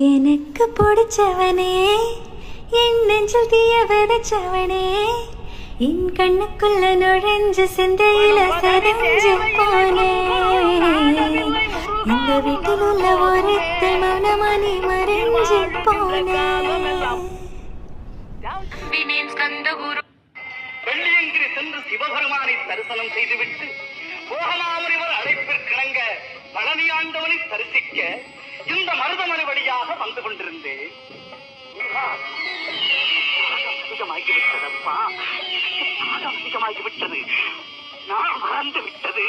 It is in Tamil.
எனக்கு பிடிச்சவனே, என் நெஞ்சில் தீய விதைச்சவனே, என் கண்ணுக்குள்ள நுழைஞ்சு சிந்தையில செறிஞ்சு போனே. இந்த வீட்டில் உள்ள ஒருத்த மௌனமணி மறைஞ்சு போனே. வெள்ளியங்கிரி சென்று சிவபெருமானை தரிசனம் செய்துவிட்டு போகமாமுனிவர் அழைப்பிற்கிணங்க பழனி ஆண்டவனை தரிசிக்க இந்த மருதமலை வழியாக வந்து கொண்டிருந்தேன். அதிகமாகிவிட்டதப்பா, அதிகமாகிவிட்டது, நான் மறந்து விட்டது.